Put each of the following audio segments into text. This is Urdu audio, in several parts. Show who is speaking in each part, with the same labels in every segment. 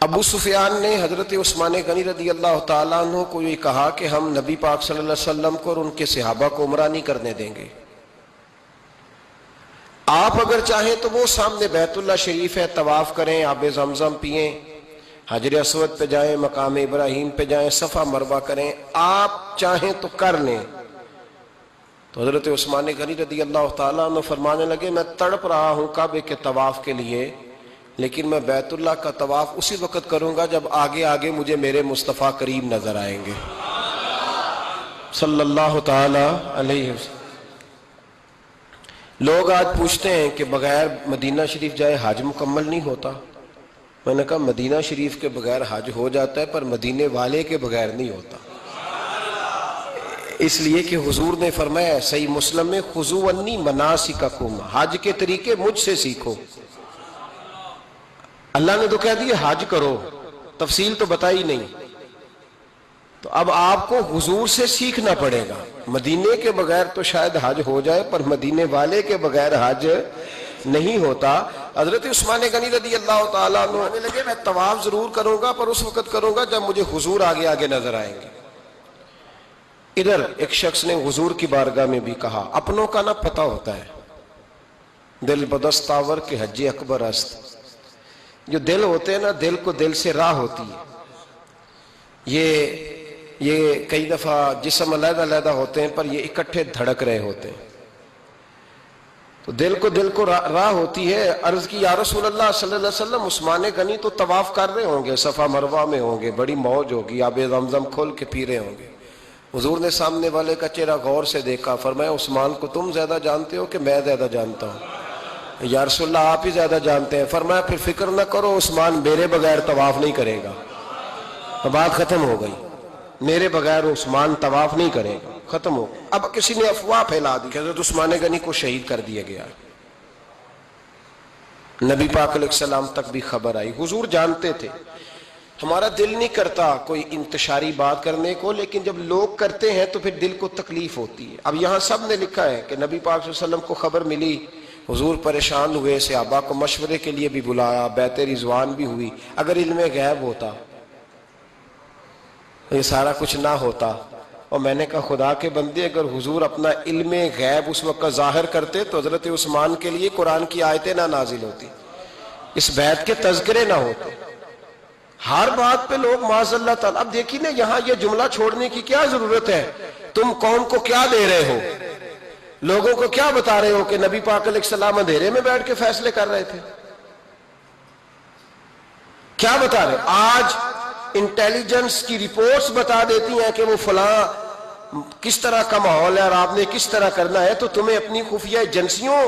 Speaker 1: ابو سفیان نے حضرت عثمان غنی رضی اللہ تعالیٰ عنہ کو یہ کہا کہ ہم نبی پاک صلی اللہ علیہ وسلم کو اور ان کے صحابہ کو عمرہ نہیں کرنے دیں گے، آپ اگر چاہیں تو وہ سامنے بیت اللہ شریف ہے، طواف کریں، آب زمزم پئیں، حجر اسود پہ جائیں، مقام ابراہیم پہ جائیں، صفا مروہ کریں، آپ چاہیں تو کر لیں۔ تو حضرت عثمان غنی رضی اللہ تعالیٰ عنہ فرمانے لگے میں تڑپ رہا ہوں کعبے کے طواف کے لیے، لیکن میں بیت اللہ کا طواف اسی وقت کروں گا جب آگے آگے مجھے میرے مصطفیٰ کریم نظر آئیں گے صلی اللہ تعالی علیہ وسلم۔ لوگ آج پوچھتے ہیں کہ بغیر مدینہ شریف جائے حج مکمل نہیں ہوتا۔ میں نے کہا مدینہ شریف کے بغیر حج ہو جاتا ہے، پر مدینے والے کے بغیر نہیں ہوتا، اس لیے کہ حضور نے فرمایا صحیح مسلم میں خذوا عنی مناسککم، حج کے طریقے مجھ سے سیکھو۔ اللہ نے تو کہہ دیا حج کرو، تفصیل تو بتائی نہیں، تو اب آپ کو حضور سے سیکھنا پڑے گا۔ مدینے کے بغیر تو شاید حج ہو جائے، پر مدینے والے کے بغیر حج نہیں ہوتا۔ حضرت عثمان غنی رضی اللہ تعالیٰ عنہ کہنے لگے میں طواف ضرور کروں گا، پر اس وقت کروں گا جب مجھے حضور آگے آگے نظر آئیں گے۔ ادھر ایک شخص نے حضور کی بارگاہ میں بھی کہا اپنوں کا نہ پتہ ہوتا ہے، دل بدستاور کے حج اکبر است۔ جو دل ہوتے ہیں نا، دل کو دل سے راہ ہوتی ہے، یہ کئی دفعہ جسم علیحدہ علیحدہ ہوتے ہیں پر یہ اکٹھے دھڑک رہے ہوتے ہیں، تو دل کو راہ ہوتی ہے۔ عرض کی یا رسول اللہ صلی اللہ علیہ وسلم عثمان غنی تو طواف کر رہے ہوں گے، صفا مروہ میں ہوں گے، بڑی موج ہوگی، آب زمزم کھول کے پی رہے ہوں گے۔ حضور نے سامنے والے کا چہرہ غور سے دیکھا، فرمایا عثمان کو تم زیادہ جانتے ہو کہ میں زیادہ جانتا ہوں؟ یا رسول اللہ آپ ہی زیادہ جانتے ہیں۔ فرمایا پھر فکر نہ کرو، عثمان میرے بغیر طواف نہیں کرے گا۔ بات ختم ہو گئی، میرے بغیر عثمان طواف نہیں کرے گا، ختم ہو۔ اب کسی نے افواہ پھیلا دی کہ حضرت عثمان غنی کو شہید کر دیا گیا، نبی پاک علیہ السلام تک بھی خبر آئی۔ حضور جانتے تھے، ہمارا دل نہیں کرتا کوئی انتشاری بات کرنے کو، لیکن جب لوگ کرتے ہیں تو پھر دل کو تکلیف ہوتی ہے۔ اب یہاں سب نے لکھا ہے کہ نبی پاک صلی اللہ علیہ وسلم کو خبر ملی، حضور پریشان ہوئے، صحابہ کو مشورے کے لیے بھی بلایا، بیعت رضوان بھی ہوئی۔ اگر علم غیب ہوتا، یہ سارا کچھ نہ ہوتا، اور میں نے کہا خدا کے بندے اگر حضور اپنا علم غیب اس وقت ظاہر کرتے تو حضرت عثمان کے لیے قرآن کی آیتیں نہ نازل ہوتی، اس بیعت کے تذکرے نہ ہوتے۔ ہر بات پہ لوگ معاذ اللہ تعالیٰ۔ اب دیکھیے نا، یہاں یہ جملہ چھوڑنے کی کیا ضرورت ہے؟ تم قوم کو کیا دے رہے ہو؟ لوگوں کو کیا بتا رہے ہو کہ نبی پاک علیہ السلام اندھیرے میں بیٹھ کے فیصلے کر رہے تھے؟ کیا بتا رہے؟ آج انٹیلیجنس کی رپورٹس بتا دیتی ہیں کہ وہ فلاں کس طرح کا ماحول ہے اور آپ نے کس طرح کرنا ہے، تو تمہیں اپنی خفیہ ایجنسیوں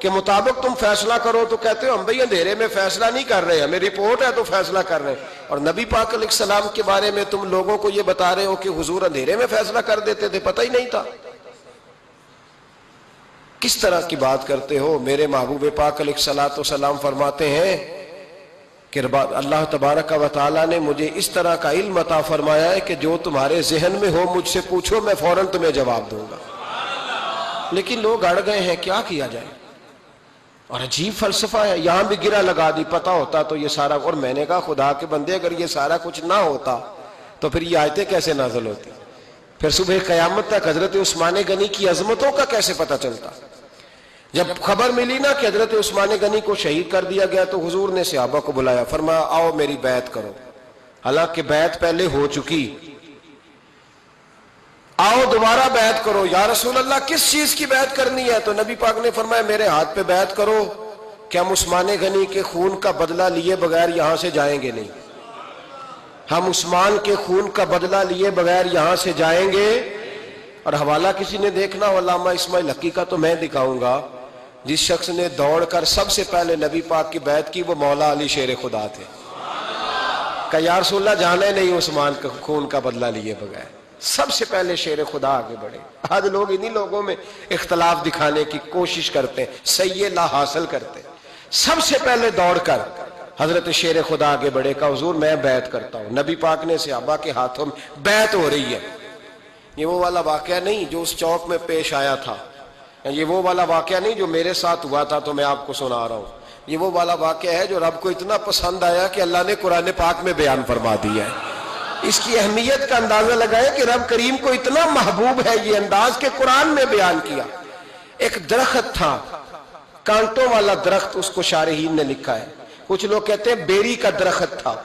Speaker 1: کے مطابق تم فیصلہ کرو تو کہتے ہو ہم بھئی اندھیرے میں فیصلہ نہیں کر رہے، ہمیں رپورٹ ہے تو فیصلہ کر رہے ہیں۔ اور نبی پاک علیہ السلام کے بارے میں تم لوگوں کو یہ بتا رہے ہو کہ حضور اندھیرے میں فیصلہ کر دیتے تھے، پتہ ہی نہیں تھا۔ کس طرح کی بات کرتے ہو؟ میرے محبوب پاک علیہ السلام فرماتے ہیں کہ اللہ تبارک و تعالیٰ نے مجھے اس طرح کا علم عطا فرمایا ہے کہ جو تمہارے ذہن میں ہو مجھ سے پوچھو، میں فوراً تمہیں جواب دوں گا۔ لیکن لوگ اڑ گئے ہیں، کیا کیا جائے؟ اور عجیب فلسفہ ہے، یہاں بھی گرہ لگا دی، پتہ ہوتا تو یہ سارا۔ اور میں نے کہا خدا کے بندے اگر یہ سارا کچھ نہ ہوتا تو پھر یہ آیتیں کیسے نازل ہوتی؟ پھر صبح قیامت تک حضرت عثمان غنی کی عظمتوں کا کیسے پتہ چلتا؟ جب خبر ملی نا کہ حضرت عثمان غنی کو شہید کر دیا گیا تو حضور نے صحابہ کو بلایا، فرمایا آؤ میری بیعت کرو، حالانکہ بیعت پہلے ہو چکی، آؤ دوبارہ بیعت کرو۔ یا رسول اللہ کس چیز کی بیعت کرنی ہے؟ تو نبی پاک نے فرمایا میرے ہاتھ پہ بیعت کرو کہ ہم عثمان غنی کے خون کا بدلہ لیے بغیر یہاں سے جائیں گے نہیں، ہم عثمان کے خون کا بدلہ لیے بغیر یہاں سے جائیں گے۔ اور حوالہ کسی نے دیکھنا ہو علامہ اسماعیل حقی کا تو میں دکھاؤں گا، جس شخص نے دوڑ کر سب سے پہلے نبی پاک کی بیعت کی وہ مولا علی شیر خدا تھے۔ کہ یا رسول اللہ جانے نہیں عثمان کے خون کا بدلہ لیے بغیر، سب سے پہلے شیر خدا آگے بڑھے۔ آج لوگ انہی لوگوں میں اختلاف دکھانے کی کوشش کرتے ہیں، صحیح لا حاصل کرتے ہیں۔ سب سے پہلے دوڑ کر حضرت شیر خدا آگے بڑھے، کہا حضور میں بیعت کرتا ہوں۔ نبی پاک نے صحابہ کے ہاتھوں میں بیعت ہو رہی ہے۔ یہ وہ والا واقعہ نہیں جو اس چوک میں پیش آیا تھا، یہ وہ والا واقعہ نہیں جو میرے ساتھ ہوا تھا تو میں آپ کو سنا رہا ہوں۔ یہ وہ والا واقعہ ہے جو رب کو اتنا پسند آیا کہ اللہ نے قرآن پاک میں بیان فرما دیا ہے۔ اس کی اہمیت کا اندازہ لگائے کہ رب کریم کو اتنا محبوب ہے یہ انداز کہ قرآن میں بیان کیا۔ ایک درخت تھا، کانٹوں والا درخت، اس کو شارحین نے لکھا ہے، کچھ لوگ کہتے ہیں بیری کا درخت تھا۔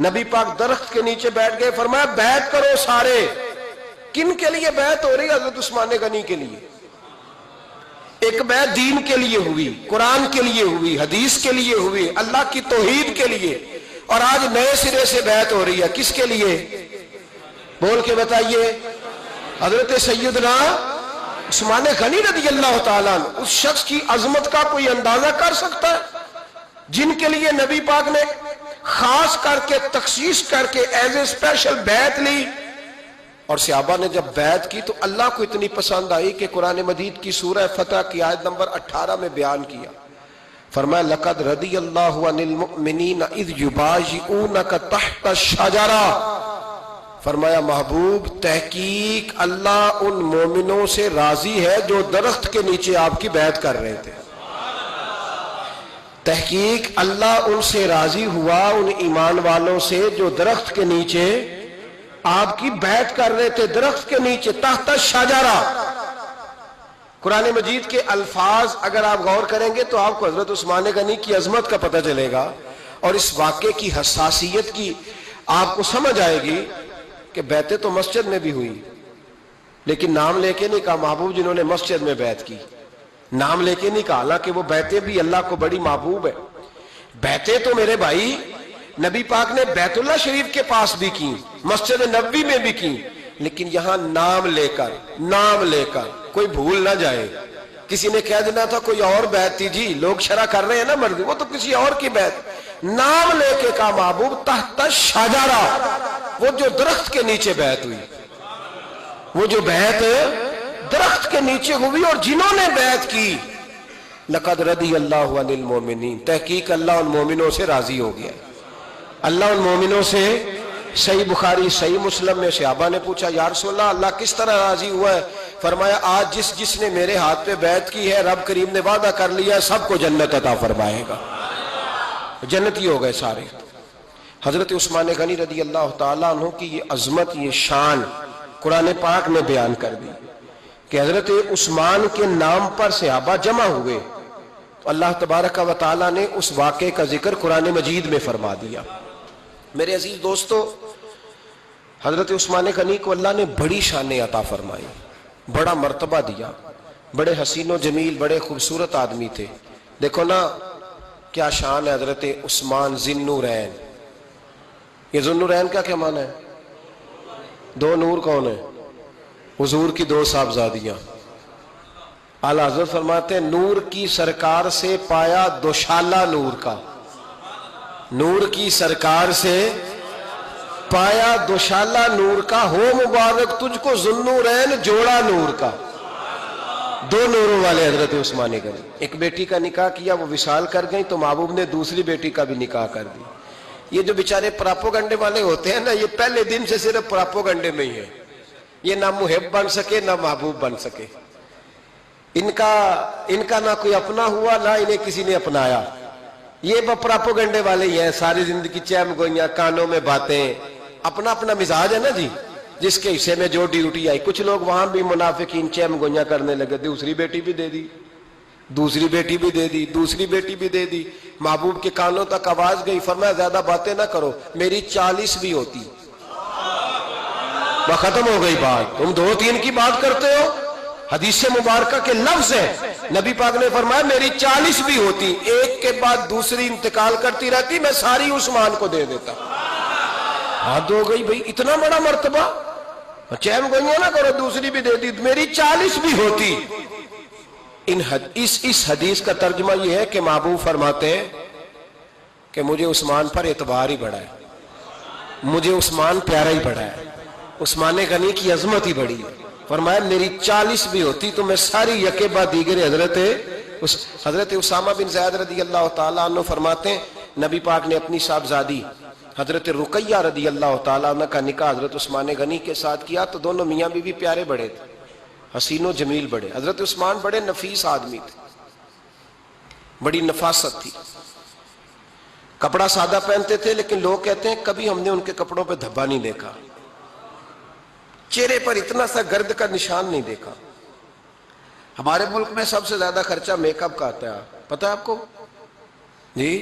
Speaker 1: نبی پاک درخت کے نیچے بیٹھ گئے، فرمایا بیعت کرو سارے۔ کن کے لیے بیعت ہو رہی ہے؟ حضرت عثمان غنی کے لیے۔ ایک بیعت دین کے لیے ہوئی، قرآن کے لیے ہوئی، حدیث کے لیے ہوئی، اللہ کی توحید کے لیے، اور آج نئے سرے سے بیعت ہو رہی ہے۔ کس کے لیے؟ بول کے بتائیے۔ حضرت سیدنا عثمان غنی رضی اللہ تعالیٰ عنہ، اس شخص کی عظمت کا کوئی اندازہ کر سکتا ہے جن کے لیے نبی پاک نے خاص کر کے تخصیص کر کے ایز اے اسپیشل بیعت لی؟ اور صحابہ نے جب بیعت کی تو اللہ کو اتنی پسند آئی کہ قرآن مجید کی سورہ فتح کی آیت نمبر 18 میں بیان کیا، فرمایا لقد رضی اللہ عن المؤمنین اذ یبایعونک تحت الشجرہ، فرمایا محبوب تحقیق اللہ ان مومنوں سے راضی ہے جو درخت کے نیچے آپ کی بیعت کر رہے تھے۔ تحقیق اللہ ان سے راضی ہوا، ان ایمان والوں سے جو درخت کے نیچے آپ کی بیعت کر رہے تھے، درخت کے نیچے تحت الشجرہ۔ قرآن مجید کے الفاظ اگر آپ غور کریں گے تو آپ کو حضرت عثمان غنی کی عظمت کا پتہ چلے گا، اور اس واقعے کی حساسیت کی آپ کو سمجھ آئے گی کہ بیعتیں تو مسجد میں بھی ہوئی، لیکن نام لے کے نہیں کہا محبوب جنہوں نے مسجد میں بیعت کی، نام لے کے نہیں کہا، حالانکہ وہ بیعتیں بھی اللہ کو بڑی محبوب ہے۔ بیعتیں تو میرے بھائی نبی پاک نے بیت اللہ شریف کے پاس بھی کی، مسجد نبوی میں بھی کی، لیکن یہاں نام لے کر کوئی بھول نہ جائے۔ کسی نے کہہ دینا تھا کوئی اور بیعت تھی جی، لوگ شرح کر رہے ہیں نا مرضی، وہ تو کسی اور کی بیعت، نام لے کے کہا محبوب تحت الشجرہ، وہ جو درخت کے نیچے بیعت ہوئی، وہ جو بیعت درخت کے نیچے ہوئی، اور جنہوں نے بیعت کی لقد رضی اللہ عن المؤمنین، تحقیق اللہ ان مومنوں سے راضی ہو گیا۔ اللہ ان مومنوں سے، صحیح بخاری صحیح مسلم میں صحابہ نے پوچھا یا رسول اللہ اللہ کس طرح راضی ہوا ہے؟ فرمایا آج جس نے میرے ہاتھ پہ بیعت کی ہے رب کریم نے وعدہ کر لیا ہے سب کو جنت عطا فرمائے گا، جنتی ہو گئے سارے۔ حضرت عثمان غنی رضی اللہ تعالیٰ عنہ کی یہ عظمت، یہ شان قرآن پاک نے بیان کر دی کہ حضرت عثمان کے نام پر صحابہ جمع ہوئے، تو اللہ تبارک و تعالیٰ نے اس واقعے کا ذکر قرآن مجید میں فرما دیا۔ میرے عزیز دوستو، حضرت عثمان غنی کو اللہ نے بڑی شان عطا فرمائی، بڑا مرتبہ دیا، بڑے حسین و جمیل، بڑے خوبصورت آدمی تھے۔ دیکھو نا کیا شان ہے حضرت عثمان ذی النورین۔ یہ ذی النورین کا کیا معنی ہے؟ دو نور کون ہے؟ حضور کی دو صاحبزادیاں۔ اعلیٰ حضرت فرماتے ہیں نور کی سرکار سے پایا دوشالہ نور کا، نور کی سرکار سے پایا دوشالہ نور کا، ہو مبارک تجھ کو ذی النورین جوڑا نور کا۔ دو نوروں والے حضرت عثمان غنی، ایک بیٹی کا نکاح کیا وہ وصال کر گئی تو محبوب نے دوسری بیٹی کا بھی نکاح کر دی۔ یہ جو بیچارے پراپوگنڈے والے ہوتے ہیں نا، یہ پہلے دن سے صرف پراپوگنڈے میں ہی ہے، یہ نہ محب بن سکے نہ محبوب بن سکے، ان کا نہ کوئی اپنا ہوا نہ انہیں کسی نے اپنایا، یہ پراپوگنڈے والے ہی ہیں، ساری زندگی چیم گوئیاں، کانوں میں باتیں، اپنا اپنا مزاج ہے نا جی، جس کے حصے میں جو ڈیوٹی آئی۔ کچھ لوگ وہاں بھی منافقین چیم گوئیاں کرنے لگے، دوسری بیٹی بھی دے دی، دوسری بیٹی بھی دے دی، دوسری بیٹی بھی دے دی۔ محبوب کے کانوں تک آواز گئی، فرمایا زیادہ باتیں نہ کرو، میری 40 بھی ہوتی۔ وہ ختم ہو گئی بات، تم 2-3 کی بات کرتے ہو، حدیث مبارکہ کے لفظ ہے، نبی پاک نے فرمایا میری 40 بھی ہوتی، ایک کے بعد دوسری انتقال کرتی رہتی، میں ساری عثمان کو دے دیتا۔ حد ہو گئی بھئی، اتنا بڑا مرتبہ، چیم گوئیاں نہ کرو، دوسری بھی دے دی، میری 40 بھی ہوتی۔ اس حدیث کا ترجمہ یہ ہے کہ محبوب فرماتے ہیں کہ مجھے عثمان پر اعتبار ہی بڑا ہے، مجھے عثمان پیارا ہی بڑا ہے، عثمان غنی کی عظمت ہی بڑی ہے۔ فرمایا میری 40 بھی ہوتی تو میں ساری یکے بعد دیگر حضرت اسامہ بن زید رضی اللہ تعالیٰ عنہ فرماتے ہیں نبی پاک نے اپنی صاحبزادی حضرت رقیہ رضی اللہ تعالیٰ عنہ کا نکاح حضرت عثمان غنی کے ساتھ کیا، تو دونوں میاں بیوی پیارے بڑے تھے، حسین و جمیل بڑے، حضرت عثمان بڑے نفیس آدمی تھے۔ بڑی نفاست تھی. کپڑا سادہ پہنتے تھے لیکن لوگ کہتے ہیں کبھی ہم نے ان کے کپڑوں پہ دھبا نہیں دیکھا, چہرے پر اتنا سا گرد کا نشان نہیں دیکھا. ہمارے ملک میں سب سے زیادہ خرچہ میک اپ کا آتا ہے, پتہ ہے آپ کو جی؟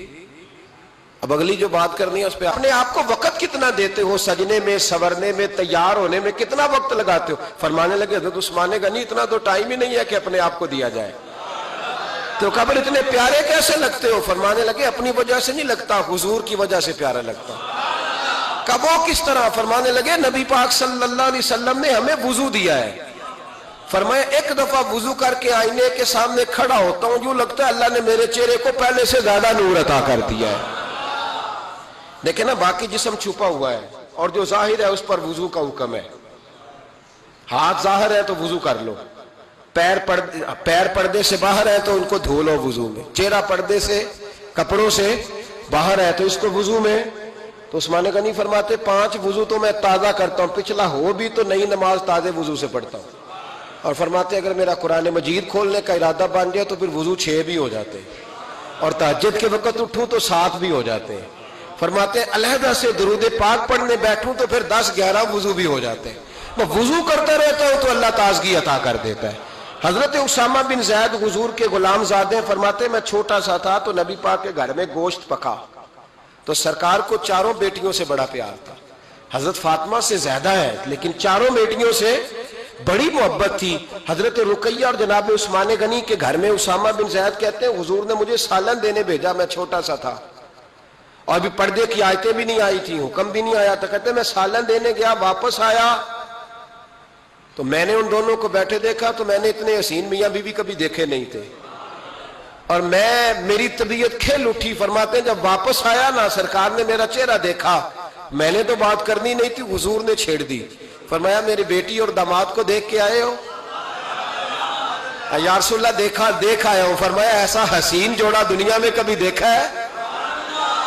Speaker 1: اب اگلی جو بات کرنی ہے اس پہ اپنے آپ کو وقت کتنا دیتے ہو, سجنے میں, سورنے میں, تیار ہونے میں کتنا وقت لگاتے ہو؟ فرمانے لگے حضرت عثمان غنی اتنا تو ٹائم ہی نہیں ہے کہ اپنے آپ کو دیا جائے. تو قبر اتنے پیارے کیسے لگتے ہو؟ فرمانے لگے اپنی وجہ سے نہیں لگتا, حضور کی وجہ سے پیارا لگتا. کب وہ کس طرح؟ فرمانے لگے نبی پاک صلی اللہ علیہ وسلم نے ہمیں وضو دیا ہے. فرمایا ایک دفعہ وضو کر کے آئینے کے سامنے کھڑا ہوتا ہوں یوں لگتا ہے اللہ نے میرے چہرے کو پہلے سے زیادہ نور عطا کر دیا ہے. دیکھیں نا, باقی جسم چھپا ہوا ہے اور جو ظاہر ہے اس پر وضو کا حکم ہے. ہاتھ ظاہر ہے تو وضو کر لو, پیر پردے سے باہر ہے تو ان کو دھو لو وضو میں, چہرہ پردے سے کپڑوں سے باہر ہے تو اس کو وضو میں. تو عثمان غنی فرماتے 5 وضو تو میں تازہ کرتا ہوں, پچھلا ہو بھی تو نئی نماز تازے وضو سے پڑھتا ہوں. اور فرماتے اگر میرا قرآن مجید کھولنے کا ارادہ بن جائے تو پھر وضو 6 بھی ہو جاتے ہیں, اور تہجد کے وقت اٹھوں تو 7 بھی ہو جاتے ہیں. فرماتے علیحدہ سے درود پاک پڑھنے بیٹھوں تو پھر 10-11 وضو بھی ہو جاتے ہیں. میں وضو کرتا رہتا ہوں تو اللہ تازگی عطا کر دیتا ہے. حضرت اسامہ بن زید حضور کے غلام زادے ہیں, فرماتے میں چھوٹا سا تھا تو نبی پاک کے گھر میں گوشت پکا تو سرکار کو 4 بیٹیوں سے بڑا پیار تھا. حضرت فاطمہ سے زیادہ ہے لیکن 4 بیٹیوں سے بڑی محبت تھی. حضرت رقیہ اور جناب عثمان غنی کے گھر میں اسامہ بن زید کہتے ہیں حضور نے مجھے سالن دینے بھیجا, میں چھوٹا سا تھا اور ابھی پردے کی آیتیں بھی نہیں آئی تھی, حکم بھی نہیں آیا تھا. کہتے میں سالن دینے گیا, واپس آیا تو میں نے ان دونوں کو بیٹھے دیکھا تو میں نے اتنے حسین میاں بیوی کبھی دیکھے نہیں تھے اور میری طبیعت کھل اٹھی. فرماتے ہیں جب واپس آیا نا سرکار نے میرا چہرہ دیکھا, میں نے تو بات کرنی نہیں تھی, حضور نے چھیڑ دی. فرمایا میری بیٹی اور داماد کو دیکھ کے آئے ہو؟ یا رسول اللہ دیکھ آیا ہوں. فرمایا ایسا حسین جوڑا دنیا میں کبھی دیکھا ہے؟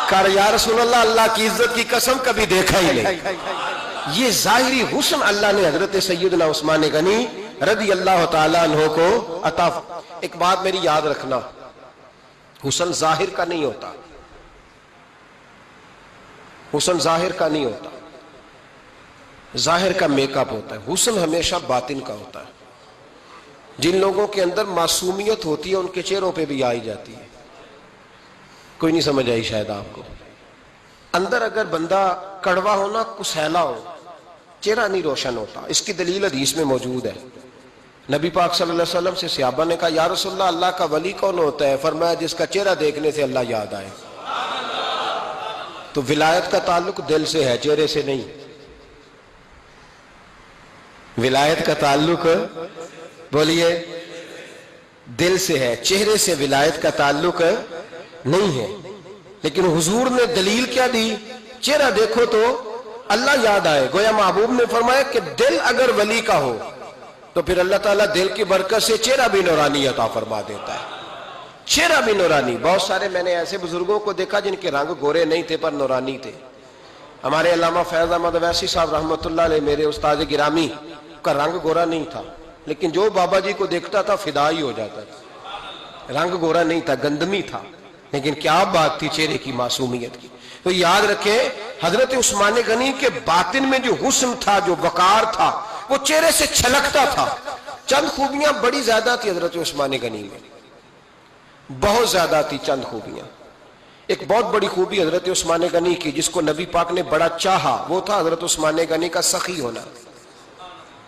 Speaker 1: کہا یا رسول اللہ اللہ کی عزت کی قسم کبھی دیکھا ہی نہیں. یہ ظاہری حسن اللہ نے حضرت سیدنا عثمان غنی رضی اللہ تعالیٰ عنہ کو عطا. ایک بات میری یاد رکھنا, حسن ظاہر کا نہیں ہوتا, حسن ظاہر کا نہیں ہوتا, ظاہر کا میک اپ ہوتا ہے. حسن ہمیشہ باطن کا ہوتا ہے. جن لوگوں کے اندر معصومیت ہوتی ہے ان کے چہروں پہ بھی آئی جاتی ہے. کوئی نہیں سمجھ آئی شاید آپ کو. اندر اگر بندہ کڑوا ہونا, کسیلا ہو, چہرہ نہیں روشن ہوتا. اس کی دلیل حدیث میں موجود ہے. نبی پاک صلی اللہ علیہ وسلم سے صحابہ نے کہا یا رسول اللہ اللہ کا ولی کون ہوتا ہے؟ فرمایا جس کا چہرہ دیکھنے سے اللہ یاد آئے. تو ولایت کا تعلق دل سے ہے, چہرے سے نہیں. ولایت کا تعلق بولیے دل سے ہے, چہرے سے ولایت کا تعلق نہیں ہے. لیکن حضور نے دلیل کیا دی؟ چہرہ دیکھو تو اللہ یاد آئے. گویا محبوب نے فرمایا کہ دل اگر ولی کا ہو تو پھر اللہ تعالیٰ دل کی برکت سے چہرہ بھی نورانی عطا فرما دیتا ہے. چہرہ بھی نورانی. بہت سارے میں نے ایسے بزرگوں کو دیکھا جن کے رنگ گورے نہیں تھے پر نورانی تھے. ہمارے علامہ فیض احمد اویسی صاحب رحمۃ اللہ علیہ میرے استاد گرامی کا رنگ گورا نہیں تھا لیکن جو بابا جی کو دیکھتا تھا فدا ہی ہو جاتا تھا. رنگ گورا نہیں تھا, گندمی تھا, لیکن کیا بات تھی چہرے کی معصومیت کی. تو یاد رکھیں حضرت عثمان غنی کے باطن میں جو حسن تھا, جو وقار تھا, وہ چہرے سے چھلکتا تھا. چند خوبیاں بڑی زیادہ تھی حضرت عثمان غنی میں, بہت زیادہ تھی چند خوبیاں. ایک بہت بڑی خوبی حضرت عثمان غنی کی جس کو نبی پاک نے بڑا چاہا, وہ تھا حضرت عثمان غنی کا سخی ہونا.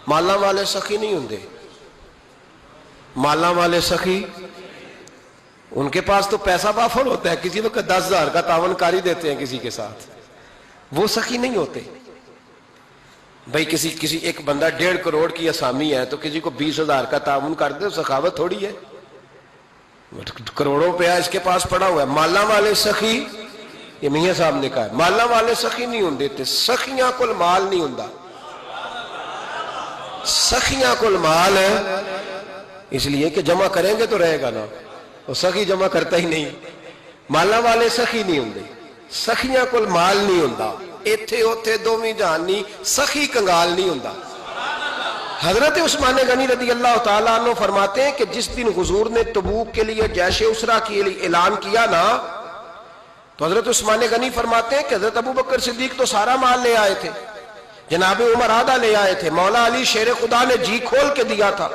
Speaker 1: مالا والے سخی نہیں ہوندے, مالا والے سخی ان کے پاس تو پیسہ بافر ہوتا ہے, کسی وقت 10,000 کا تعاون کاری دیتے ہیں کسی کے ساتھ, وہ سخی نہیں ہوتے. بھائی کسی ایک بندہ 1.5 کروڑ کی اسامی ہے تو کسی کو 20,000 کا تعاون کر دے, سخاوت تھوڑی ہے. کروڑوں روپیہ اس کے پاس پڑا ہوا ہے. مالا والے سخی, یہ میاں صاحب نے کہا مالا والے سخی نہیں ہوندے. سخیاں کل مال نہیں ہوندا, سخیاں کل مال ہے اس لیے کہ جمع کریں گے تو رہے گا نا, وہ سخی جمع کرتا ہی نہیں. مالا والے سخی نہیں ہوندے, سخیاں کل مال نہیں ہوندا. ایتھے اوتھے دوویں جہان نہیں, سخی کنگال نہیں ہوندا. حضرت عثمان غنی رضی اللہ تعالیٰ عنہ فرماتے ہیں کہ جس دن حضور نے تبوک کے لیے جیش اسرا کے لیے اعلان کیا نا، تو حضرت عثمان غنی فرماتے ہیں کہ حضرت ابو بکر صدیق تو سارا مال لے آئے تھے، جناب عمر آدھا لے آئے تھے، مولا علی شیر خدا نے جی کھول کے دیا تھا،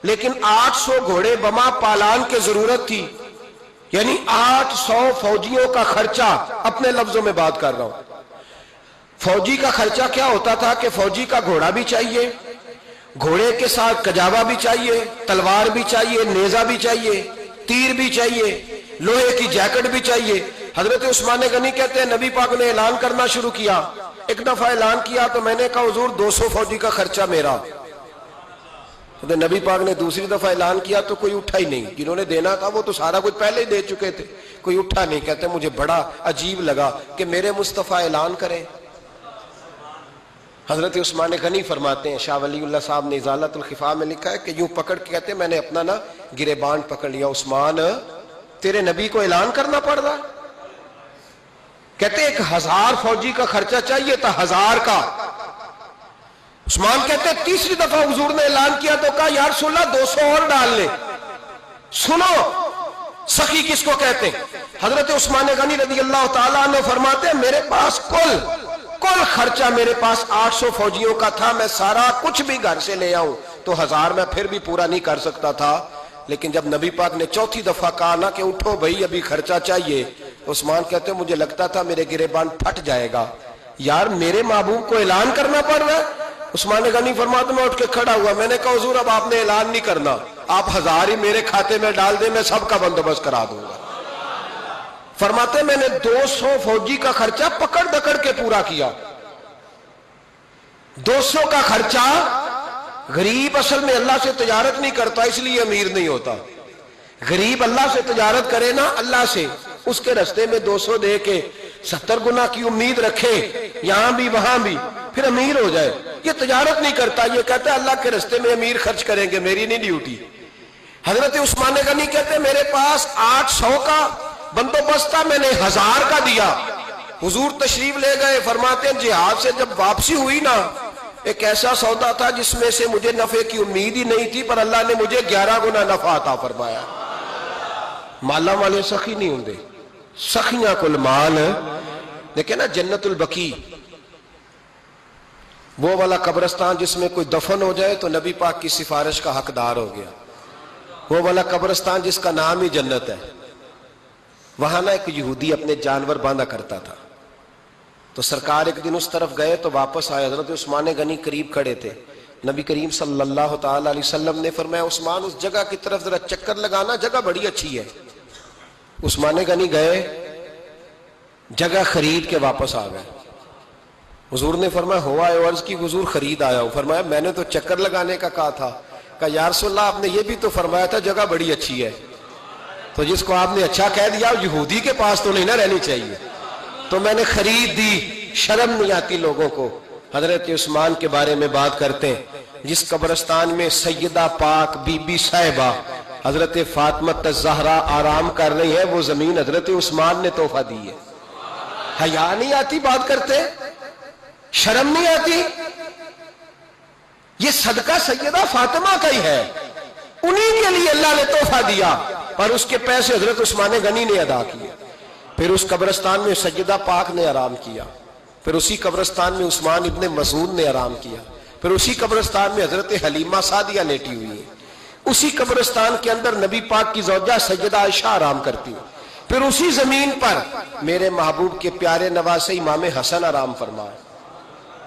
Speaker 1: لیکن 800 گھوڑے بما پالان کی ضرورت تھی، یعنی 800 فوجیوں کا خرچہ، اپنے لفظوں میں بات کر رہا ہوں۔ فوجی کا خرچہ کیا ہوتا تھا کہ فوجی کا گھوڑا بھی چاہیے، گھوڑے کے ساتھ کجاوا بھی چاہیے، تلوار بھی چاہیے، نیزہ بھی چاہیے، تیر بھی چاہیے، لوہے کی جیکٹ بھی چاہیے۔ حضرت عثمان غنی کہتے ہیں نبی پاک نے اعلان کرنا شروع کیا، ایک دفعہ اعلان کیا تو میں نے کہا حضور 200 فوجی کا خرچہ میرا۔ تو نبی پاک نے دوسری دفعہ اعلان کیا تو کوئی اٹھا ہی نہیں، جنہوں نے دینا تھا وہ تو سارا کچھ پہلے ہی دے چکے تھے، کوئی اٹھا نہیں۔ کہتے مجھے بڑا عجیب لگا کہ میرے مصطفیٰ اعلان کریں۔ حضرت عثمان غنی فرماتے ہیں، شاہ ولی اللہ صاحب نے ازالت الخفا میں لکھا ہے کہ یوں پکڑ کے کہتے ہیں میں نے اپنا نا گریبان پکڑ لیا، عثمان تیرے نبی کو اعلان کرنا پڑ رہا۔ کہتے 1000 فوجی کا خرچہ چاہیے تھا، 1000 کا۔ عثمان کہتے تیسری دفعہ حضور نے اعلان کیا تو کہا یا رسول اللہ 200 اور ڈال لے۔ سنو سخی کس کو کہتے ہیں؟ حضرت عثمان غنی رضی اللہ تعالیٰ عنہ فرماتے ہیں میرے پاس کل خرچہ میرے پاس 800 فوجیوں کا تھا، میں سارا کچھ بھی گھر سے لے آؤں تو 1000 میں پھر بھی پورا نہیں کر سکتا تھا، لیکن جب نبی پاک نے چوتھی دفعہ کہا نا کہ اٹھو بھائی ابھی خرچہ چاہیے، عثمان کہتے ہیں مجھے لگتا تھا میرے گریبان پھٹ جائے گا، یار میرے محبوب کو اعلان کرنا پڑ رہا ہے۔ عثمان غنی فرماتے میں اٹھ کے کھڑا ہوا، میں نے کہا حضور اب آپ نے اعلان نہیں کرنا، آپ 1000 ہی میرے کھاتے میں ڈال دیں، میں سب کا بندوبست کرا دوں گا۔ فرماتے میں نے 200 فوجی کا خرچہ پکڑ دکڑ کے پورا کیا۔ 200 کا خرچہ، غریب اصل میں اللہ سے تجارت نہیں کرتا اس لیے امیر نہیں ہوتا، غریب اللہ سے تجارت کرے نا، اللہ سے اس کے رستے میں 200 دے کے 70 گنا کی امید رکھے یہاں بھی وہاں بھی، پھر امیر ہو جائے۔ یہ تجارت نہیں کرتا، یہ کہتا ہے اللہ کے رستے میں امیر خرچ کریں گے، میری نہیں ڈیوٹی۔ حضرت عثمان غنی کہتے ہیں میرے پاس 800 کا بندوبست تھا، میں نے 1000 کا دیا۔ حضور تشریف لے گئے، فرماتے ہیں جہاد سے جب واپسی ہوئی نا، ایک ایسا سودا تھا جس میں سے مجھے نفع کی امید ہی نہیں تھی، پر اللہ نے مجھے 11 گنا نفع عطا فرمایا۔ مالا والے سخی نہیں ہوں گے، سخیاں کل مال۔ دیکھیں نا جنت البقیع، وہ والا قبرستان جس میں کوئی دفن ہو جائے تو نبی پاک کی سفارش کا حقدار ہو گیا، وہ والا قبرستان جس کا نام ہی جنت ہے۔ وہاں نا ایک یہودی اپنے جانور باندھا کرتا تھا، تو سرکار ایک دن اس طرف گئے تو واپس آئے، حضرت عثمان غنی قریب کھڑے تھے، نبی کریم صلی اللہ تعالی علیہ وسلم نے فرمایا عثمان اس جگہ کی طرف ذرا چکر لگانا، جگہ بڑی اچھی ہے۔ عثمان غنی گئے، جگہ خرید کے واپس آ گئے۔ حضور نے فرمایا ہوا ہے؟ عرض کی حضور خرید آیا ہوں۔ فرمایا میں نے تو چکر لگانے کا کہا تھا۔ کہا یا رسول اللہ آپ نے یہ بھی تو فرمایا تھا جگہ بڑی اچھی ہے، تو جس کو آپ نے اچھا کہہ دیا یہودی کے پاس تو نہیں نہ رہنی چاہیے، تو میں نے خرید دی۔ شرم نہیں آتی لوگوں کو۔ حضرت عثمان کے بارے میں بات کرتے ہیں، جس قبرستان میں سیدہ پاک بی بی صاحبہ حضرت فاطمہ الزہرا آرام کر رہی ہے، وہ زمین حضرت عثمان نے تحفہ دی ہے۔ حیا نہیں آتی بات کرتے؟ شرم نہیں آتی؟ یہ صدقہ سیدہ فاطمہ کا ہی ہے، انہی کے لیے اللہ نے تحفہ دیا، اور اس کے پیسے حضرت عثمان غنی نے ادا کیے۔ پھر اس قبرستان میں سیدہ پاک نے آرام کیا، پھر اسی قبرستان میں عثمان ابن مسعود نے آرام کیا، پھر اسی قبرستان میں حضرت حلیمہ سعدیہ لیٹی ہوئی ہے، اسی قبرستان کے اندر نبی پاک کی زوجہ سیدہ عائشہ آرام کرتی ہے، پھر اسی زمین پر میرے محبوب کے پیارے نواسے امام حسن آرام فرمائے۔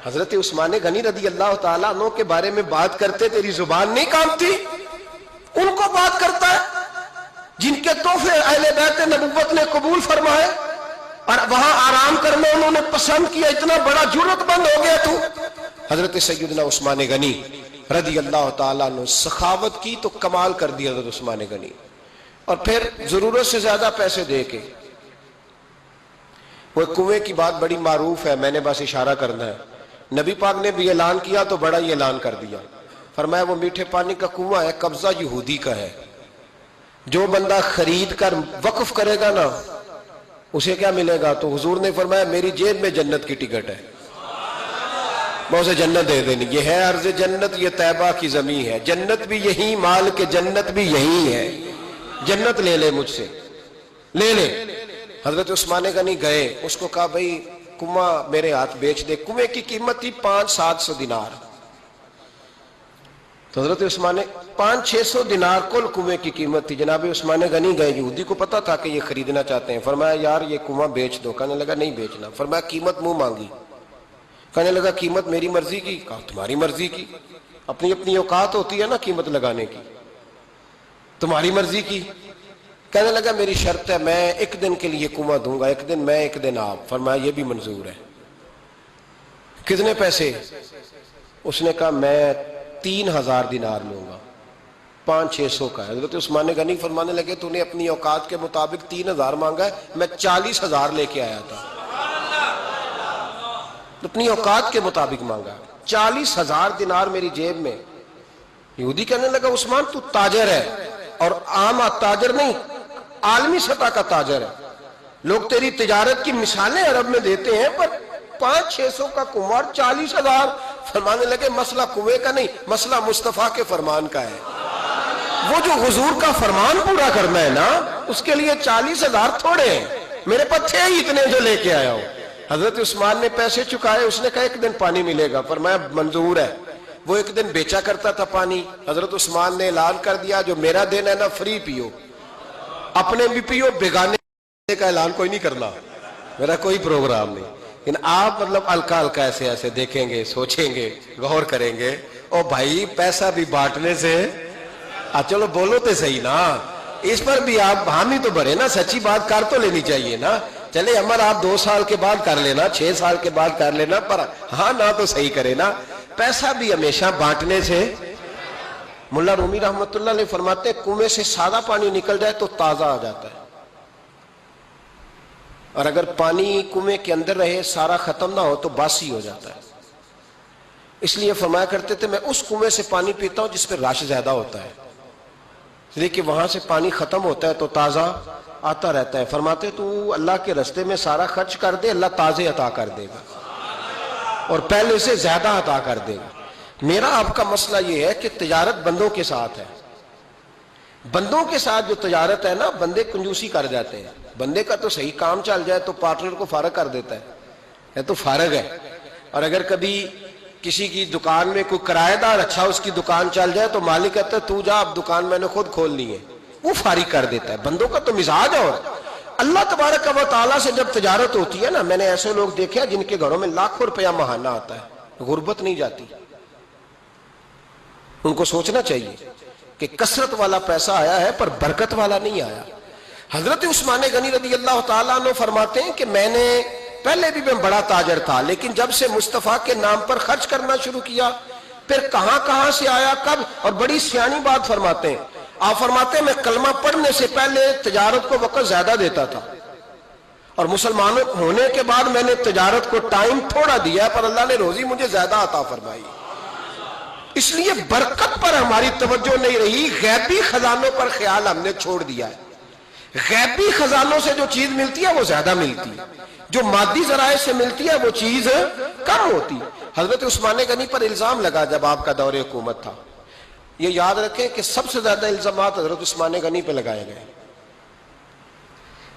Speaker 1: حضرت عثمان غنی رضی اللہ تعالیٰ عنہ کے بارے میں بات کرتے تیری زبان نہیں کانپتی؟ ان کو بات کرتا ہے جن کے تحفے اہل بیت نبوت نے قبول فرمائے، اور وہاں آرام کرنا انہوں نے پسند کیا، اتنا بڑا جرت بند ہو گیا تو۔ حضرت سیدنا عثمان غنی رضی اللہ تعالیٰ عنہ سخاوت کی تو کمال کر دیا حضرت عثمان غنی، اور پھر ضرورت سے زیادہ پیسے دے کے۔ وہ کنویں کی بات بڑی معروف ہے، میں نے بس اشارہ کرنا ہے، نبی پاک نے بھی اعلان کیا تو بڑا ہی اعلان کر دیا، فرمایا وہ میٹھے پانی کا کنواں ہے، قبضہ یہودی کا ہے، جو بندہ خرید کر وقف کرے گا نا اسے کیا ملے گا؟ تو حضور نے فرمایا میری جیب میں جنت کی ٹکٹ ہے۔ میں اسے جنت دے دینی. یہ ہے عرض جنت، یہ طیبہ کی زمین ہے، جنت بھی یہی، مال کے جنت بھی یہی ہے، جنت لے لے مجھ سے، لے لے. حضرت عثمان غنی گئے، اس کو کہا بھائی کنواں میرے ہاتھ بیچ دے. کنویں کی قیمت تھی 500-700 دینار. تو حضرت عثمان 500-600 دینار کل کنویں کی قیمت تھی. جناب عثمان غنی گئے، یہودی کو پتا تھا کہ یہ خریدنا چاہتے ہیں. فرمایا یار یہ کنواں بیچ دو. کہنے لگا نہیں بیچنا. فرمایا قیمت منہ مانگی. کہنے لگا قیمت میری مرضی کی. کہا تمہاری مرضی کی، اپنی اپنی اوقات ہوتی ہے نا قیمت لگانے کی، تمہاری مرضی کی. کہنے لگا میری شرط ہے میں ایک دن کے لیے کنواں دوں گا، ایک دن میں ایک دن آپ. فرمایا یہ بھی منظور ہے. کتنے پیسے؟ اس نے کہا میں 3000 دینار لوں گا، 500-600 کا ہے. حضرت عثمان غنی فرمانے لگے تو نے اپنی اوقات کے مطابق 3000 مانگا ہے، میں 40,000 لے کے آیا تھا. اپنی اوقات کے مطابق مانگا، 40,000 دینار میری جیب میں. یہودی کہنے لگا عثمان تو تاجر ہے، اور عام تاجر نہیں، عالمی سطح کا تاجر ہے. لوگ تیری تجارت کی مثالیں عرب میں دیتے ہیں، پر 500-600 کا کنواں 40,000. فرمانے لگے مسئلہ کنویں کا نہیں، مسئلہ مصطفیٰ کے فرمان کا ہے. وہ جو حضور کا فرمان پورا کرنا ہے نا، اس کے لیے 40,000 تھوڑے ہیں. میرے پاس تھے ہی اتنے جو لے کے آیا ہوں. حضرت عثمان نے پیسے چکائے. اس نے کہا ایک دن پانی ملے گا. فرمایا منظور ہے. وہ ایک دن بیچا کرتا تھا پانی. حضرت عثمان نے اعلان کر دیا جو میرا دن ہے نا فری پیو، اپنے بھی پیو، بیگانے کا اعلان کوئی نہیں کرنا، میرا کوئی پروگرام نہیں. لیکن آپ مطلب ہلکا ہلکا ایسے ایسے دیکھیں گے، سوچیں گے، غور کریں گے. او بھائی پیسہ بھی بانٹنے سے، چلو بولو تو صحیح نا، اس پر بھی آپ حامی تو بھرے نا، سچی بات کر تو لینی چاہیے نا. چلے عمر آپ 2 سال کے بعد کر لینا، 6 سال کے بعد کر لینا، پر ہاں نہ تو صحیح کرے نا. پیسہ بھی ہمیشہ بانٹنے سے. ملا رومی رحمت اللہ علیہ فرماتے ہیں کنویں سے سادہ پانی نکل جائے تو تازہ آ جاتا ہے، اور اگر پانی کنویں کے اندر رہے سارا ختم نہ ہو تو باسی ہو جاتا ہے. اس لیے فرمایا کرتے تھے میں اس کنویں سے پانی پیتا ہوں جس پہ رش زیادہ ہوتا ہے، اس لیے کہ وہاں سے پانی ختم ہوتا ہے تو تازہ آتا رہتا ہے. فرماتے تو اللہ کے رستے میں سارا خرچ کر دے، اللہ تازے عطا کر دے گا اور پہلے سے زیادہ عطا کر دے گا. میرا آپ کا مسئلہ یہ ہے کہ تجارت بندوں کے ساتھ ہے. بندوں کے ساتھ جو تجارت ہے نا، بندے کنجوسی کر جاتے ہیں. بندے کا تو صحیح کام چل جائے تو پارٹنر کو فارغ کر دیتا ہے، یہ تو فارغ ہے. اور اگر کبھی کسی کی دکان میں کوئی کرایہ دار اچھا اس کی دکان چل جائے تو مالک کہتا ہے تو جا، اب دکان میں نے خود کھولنی ہے، وہ فارغ کر دیتا ہے. بندوں کا تو مزاج ہے. اور اللہ تبارک و تعالیٰ سے جب تجارت ہوتی ہے نا، میں نے ایسے لوگ دیکھے جن کے گھروں میں لاکھوں روپیہ ماہانہ آتا ہے، غربت نہیں جاتی. ان کو سوچنا چاہیے کہ کثرت والا پیسہ آیا ہے پر برکت والا نہیں آیا. حضرت عثمان غنی رضی اللہ تعالیٰ عنہ فرماتے ہیں کہ میں نے پہلے بھی میں بڑا تاجر تھا، لیکن جب سے مصطفیٰ کے نام پر خرچ کرنا شروع کیا، پھر کہاں کہاں سے آیا کب. اور بڑی سیانی بات فرماتے ہیں. آپ فرماتے ہیں میں کلمہ پڑھنے سے پہلے تجارت کو وقت زیادہ دیتا تھا، اور مسلمان ہونے کے بعد میں نے تجارت کو ٹائم تھوڑا دیا، پر اللہ نے روزی مجھے زیادہ عطا فرمائی. اس لیے برکت پر ہماری توجہ نہیں رہی، غیبی خزانوں پر خیال ہم نے چھوڑ دیا ہے. غیبی خزانوں سے جو چیز ملتی ہے وہ زیادہ ملتی ہے، جو مادی ذرائع سے ملتی ہے وہ چیز کم ہوتی. حضرت عثمان غنی پر الزام لگا جب آپ کا دور حکومت تھا. یہ یاد رکھیں کہ سب سے زیادہ الزامات حضرت عثمان غنی پہ لگائے گئے.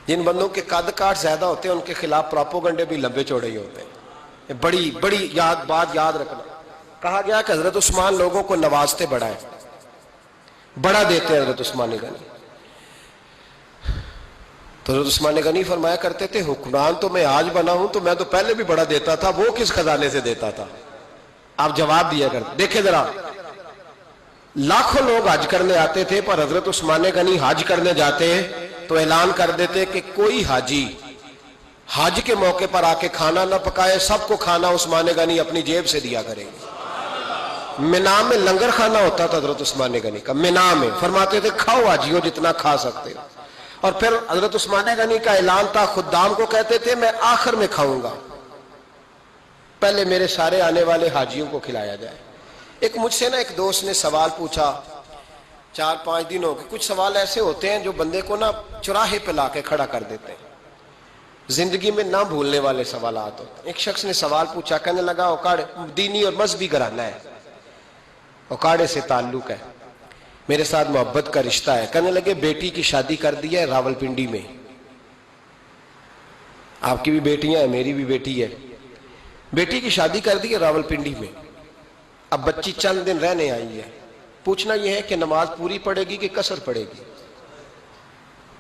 Speaker 1: جن بندوں کے قد کاٹ زیادہ ہوتے ہیں ان کے خلاف پراپوگنڈے بھی لمبے چوڑے ہی ہوتے ہیں. بڑی بڑی بات یاد رکھنا. کہا گیا کہ حضرت عثمان لوگوں کو نوازتے بڑا ہے، بڑا دیتے ہیں حضرت عثمان غنی. تو حضرت عثمان غنی فرمایا کرتے تھے حکمران تو میں آج بنا ہوں تو میں تو پہلے بھی بڑا دیتا تھا، وہ کس خزانے سے دیتا تھا؟ آپ جواب دیا کرتے. دیکھیں ذرا، لاکھوں لوگ حج کرنے آتے تھے، پر حضرت عثمان غنی حج کرنے جاتے تو اعلان کر دیتے کہ کوئی حاجی حج کے موقع پر آ کے کھانا نہ پکائے، سب کو کھانا عثمان غنی اپنی جیب سے دیا کریں گے. مینا میں لنگر کھانا ہوتا تھا حضرت عثمان غنی کا، مینا میں. فرماتے تھے کھاؤ حاجیو جتنا کھا سکتے. اور پھر حضرت عثمان غنی کا اعلان تھا، خدام کو کہتے تھے میں آخر میں کھاؤں گا، پہلے میرے سارے آنے والے حاجیوں کو کھلایا جائے. ایک مجھ سے نا ایک دوست نے سوال پوچھا 4-5 دن ہو گئے. کچھ سوال ایسے ہوتے ہیں جو بندے کو نا چوراہے پہ لا کے کھڑا کر دیتے ہیں. زندگی میں نہ بھولنے والے سوالات ہوتے ہیں۔ ایک شخص نے سوال پوچھا، کہنے لگا اوکاڑے دینی اور مذہبی گھرانہ ہے، اوکاڑے سے تعلق ہے، میرے ساتھ محبت کا رشتہ ہے۔ کہنے لگے بیٹی کی شادی کر دی ہے راول پنڈی میں، آپ کی بھی بیٹیاں ہیں، میری بھی بیٹی ہے، بیٹی کی شادی کر دی ہے راول پنڈی میں، اب بچی چند دن رہنے آئی ہے، پوچھنا یہ ہے کہ نماز پوری پڑے گی کہ قصر پڑے گی؟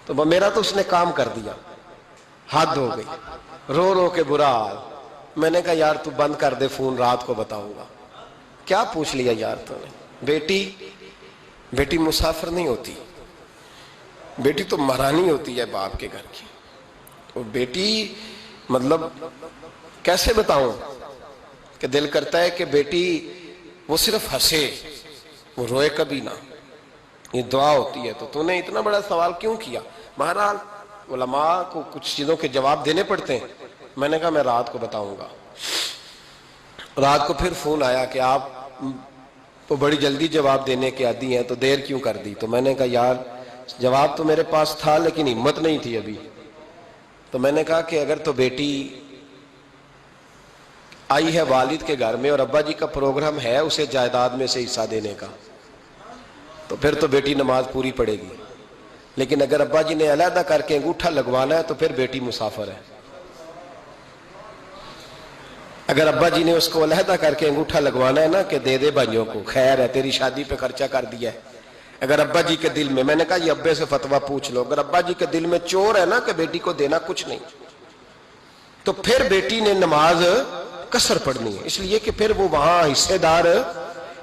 Speaker 1: تو میرا تو اس نے کام کر دیا، حد ہو گئی، رو رو کے برا حال۔ میں نے کہا یار تو بند کر دے فون، رات کو بتاؤں گا۔ کیا پوچھ لیا یار تو نے؟ بیٹی مسافر نہیں ہوتی، بیٹی تو مہرانی ہوتی ہے باپ کے گھر کی۔ وہ بیٹی مطلب کیسے بتاؤں کہ دل کرتا ہے کہ بیٹی وہ صرف ہنسے، وہ روئے کبھی نہ، یہ دعا ہوتی ہے۔ تو نے اتنا بڑا سوال کیوں کیا؟ بہرحال علماء کو کچھ چیزوں کے جواب دینے پڑتے ہیں۔ میں نے کہا میں رات کو بتاؤں گا۔ رات کو پھر فون آیا کہ آپ تو بڑی جلدی جواب دینے کے عادی ہیں، تو دیر کیوں کر دی؟ تو میں نے کہا یار جواب تو میرے پاس تھا لیکن ہمت نہیں تھی ابھی۔ تو میں نے کہا کہ اگر تو بیٹی آئی ہے والد کے گھر میں اور ابا جی کا پروگرام ہے اسے جائیداد میں سے حصہ دینے کا، تو پھر تو بیٹی نماز پوری پڑے گی، لیکن اگر ابا جی نے علیحدہ کر کے انگوٹھا لگوانا ہے تو پھر بیٹی مسافر ہے۔ اگر ابا جی نے اس کو علیحدہ کر کے انگوٹھا لگوانا ہے نا کہ دے دے بھائیوں کو، خیر ہے تیری شادی پہ خرچہ کر دیا ہے، اگر ابا جی کے دل میں، میں نے کہا یہ ابے سے فتویٰ پوچھ لو، اگر ابا جی کے دل میں چور ہے نا کہ بیٹی کو دینا کچھ نہیں، تو پھر بیٹی نے نماز قصر پڑھنی ہے، اس لیے کہ پھر وہ وہاں حصے دار۔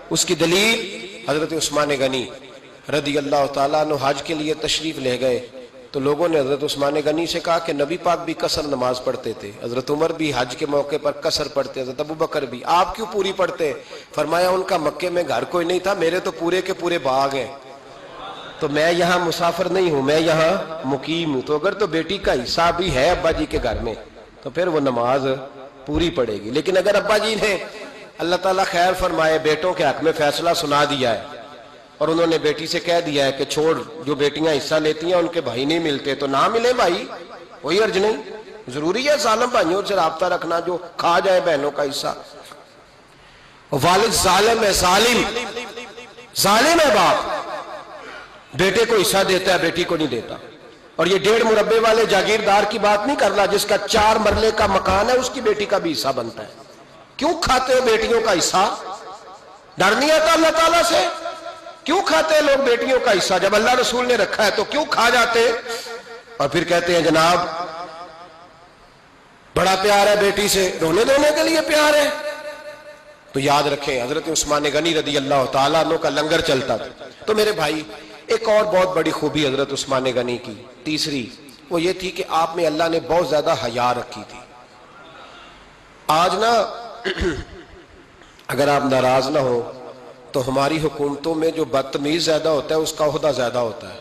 Speaker 1: اس کی دلیل حضرت عثمان غنی رضی اللہ تعالیٰ عنہ حج کے لیے تشریف لے گئے، تو لوگوں نے حضرت عثمان غنی سے کہا کہ نبی پاک بھی قصر نماز پڑھتے تھے، حضرت عمر بھی حج کے موقع پر قصر پڑھتے، حضرت ابو بکر بھی، آپ کیوں پوری پڑھتے؟ فرمایا ان کا مکے میں گھر کوئی نہیں تھا، میرے تو پورے کے پورے باغ ہیں، تو میں یہاں مسافر نہیں ہوں، میں یہاں مقیم ہوں، تو اگر تو بیٹی کا حصہ بھی ہے ابا جی کے گھر میں تو پھر وہ نماز پوری پڑے گی۔ لیکن اگر ابا جی نے اللہ تعالیٰ خیر فرمائے بیٹوں کے حق میں فیصلہ سنا دیا ہے اور انہوں نے بیٹی سے کہہ دیا ہے کہ چھوڑ، جو بیٹیاں حصہ لیتی ہیں ان کے بھائی نہیں ملتے تو نہ ملے بھائی، کوئی عرض نہیں، ضروری ہے ظالم بھائیوں سے رابطہ رکھنا جو کھا جائے بہنوں کا حصہ۔ والد ظالم ہے، ظالم ہے باپ، بیٹے کو حصہ دیتا ہے بیٹی کو نہیں دیتا۔ اور یہ 1.5 مربے والے جاگیردار کی بات نہیں کر رہا جس کا 4 مرلے کا مکان ہے، اس کی بیٹی کا بھی حصہ بنتا ہے۔ کیوں کھاتے ہو بیٹیوں کا حصہ؟ ڈر نہیں آتا اللہ تعالیٰ سے؟ کیوں کھاتے ہیں لوگ بیٹیوں کا حصہ؟ جب اللہ رسول نے رکھا ہے تو کیوں کھا جاتے؟ اور پھر کہتے ہیں جناب بڑا پیار ہے بیٹی سے، رونے دھونے کے لیے پیار ہے۔ تو یاد رکھیں حضرت عثمان غنی رضی اللہ تعالیٰ عنہ کا لنگر چلتا تھا۔ تو میرے بھائی ایک اور بہت بڑی خوبی حضرت عثمان غنی کی، تیسری، وہ یہ تھی کہ آپ میں اللہ نے بہت زیادہ حیا رکھی تھی۔ آج نا اگر آپ ناراض نہ ہو تو ہماری حکومتوں میں جو بدتمیز زیادہ ہوتا ہے اس کا عہدہ زیادہ ہوتا ہے،